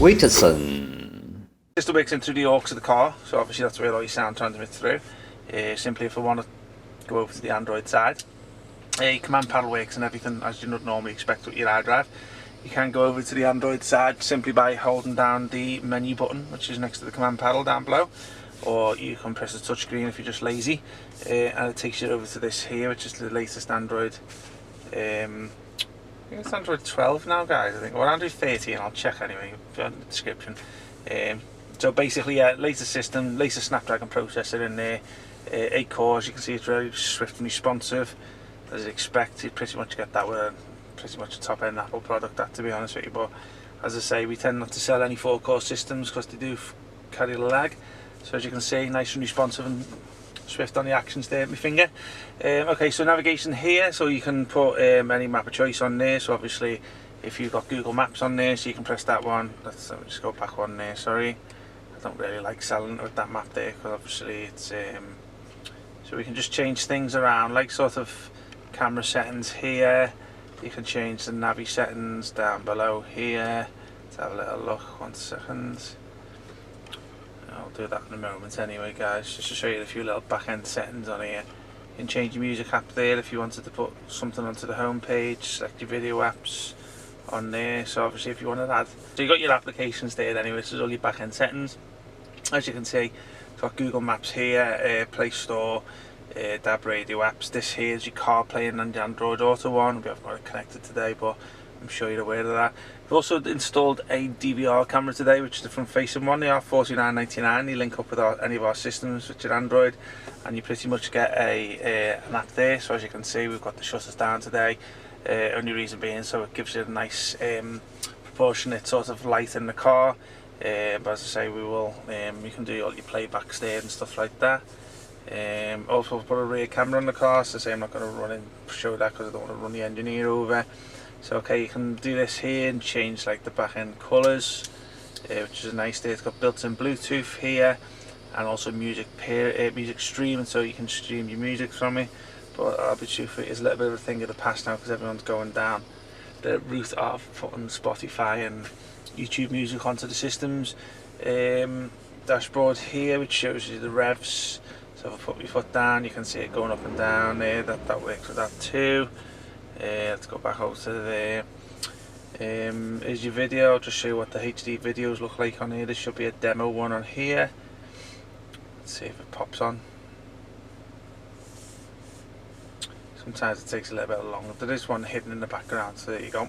WITSON. System works in through the aux of the car, so obviously that's where all your sound transmits through. Simply if I want to go over to the Android side, command panel works and everything as you would normally expect with your iDrive. You can go over to the Android side simply by holding down the menu button, which is next to the command panel down below, or you can press the touchscreen if you're just lazy, and it takes you over to this here, which is the latest Android. I think it's Android 12 now, guys, I think, or Android 13, I'll check anyway in the description. So basically, yeah, latest system, latest Snapdragon processor in there, 8 cores. You can see it's very swift and responsive, as you'd expect. You pretty much get that with pretty much a top-end Apple product, that, to be honest with you. But as I say, we tend not to sell any 4-core systems because they do carry the lag. So as you can see, nice and responsive and swift on the actions there with my finger. Okay, so navigation here, so you can put any map of choice on there. So obviously, if you've got Google Maps on there, so you can press that one. Let me just go back one there, sorry. I don't really like selling it with that map there, because obviously it's so we can just change things around, like sort of camera settings here. You can change the navi settings down below here. Let's have a little look, 1 second. I'll do that in a moment anyway, guys, just to show you a few little back end settings on here. You can change your music app there if you wanted to put something onto the home page, select your video apps on there. So obviously if you want to add, so you got your applications there anyway, this is all your back end settings. As you can see, it's got Google Maps here, Play Store, DAB radio apps. This here is your CarPlay and the Android Auto one. We haven't got it connected today, but I'm sure you're aware of that. We've also installed a DVR camera today, which is the front facing one. They are $49.99. You link up with any of our systems with your Android, and you pretty much get an app there. So as you can see, we've got the shutters down today. Only reason being, so it gives you a nice proportionate sort of light in the car. But as I say, we will. You can do all your playbacks there and stuff like that. Also put a rear camera on the car. So say I'm not going to run and show that because I don't want to run the engineer over. So okay, you can do this here and change like the back end colours, which is nice there. It's got built-in Bluetooth here, and also music streaming, so you can stream your music from it. But I'll be truthful, it's a little bit of a thing of the past now because everyone's going down the route of putting Spotify and YouTube music onto the systems. Dashboard here, which shows you the revs. So if I put my foot down, you can see it going up and down there. That works with that too. Let's go back over to there. Here's your video. I'll just show you what the HD videos look like on here. There should be a demo one on here. Let's see if it pops on. Sometimes it takes a little bit longer. There is one hidden in the background, so there you go.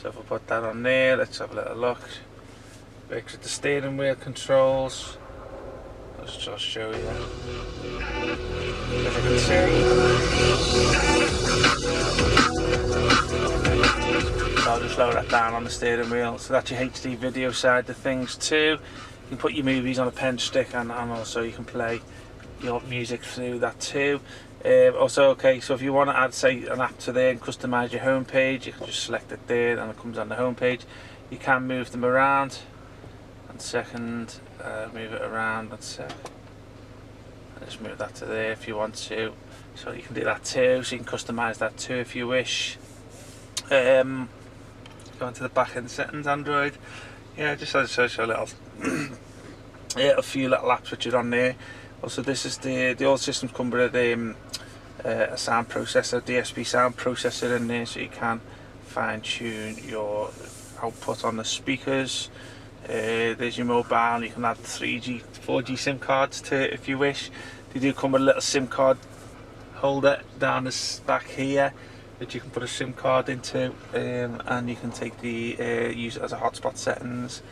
So if I put that on there, let's have a little look. Works with the steering wheel controls. Let's just show you. As you can see. So I'll just lower that down on the steering wheel. So that's your HD video side of things too. You can put your movies on a pen stick, and also you can play your music through that too. Also, okay, so if you want to add, say, an app to there and customize your home page, you can just select it there and it comes on the home page. You can move them around. 1 second, move it around. 1 sec. Just move that to there if you want to. So you can do that too. So you can customize that too if you wish. Go into the back end settings, Android. Yeah, just as a little, yeah, a few little apps which are on there. Also, this is the old systems come with a sound processor, DSP sound processor in there, so you can fine tune your output on the speakers. There's your mobile. You can add 3G, 4G SIM cards to it if you wish. They do come with a little SIM card holder down the back here, which you can put a SIM card into, and you can take use it as a hotspot settings.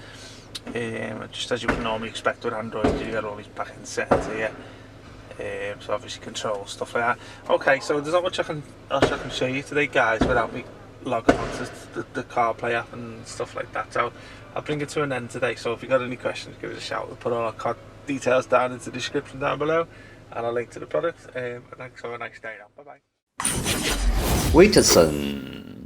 Just as you would normally expect with Android, you got all these back end settings here. So obviously control stuff like that. Okay, so there's not much else I can show you today, guys, without me logging onto the CarPlay app and stuff like that. So I'll bring it to an end today. So if you got any questions, give us a shout. We'll put all our car details down into the description down below, and I'll link to the product. Thanks. Have a nice day now. Bye bye. WITSON.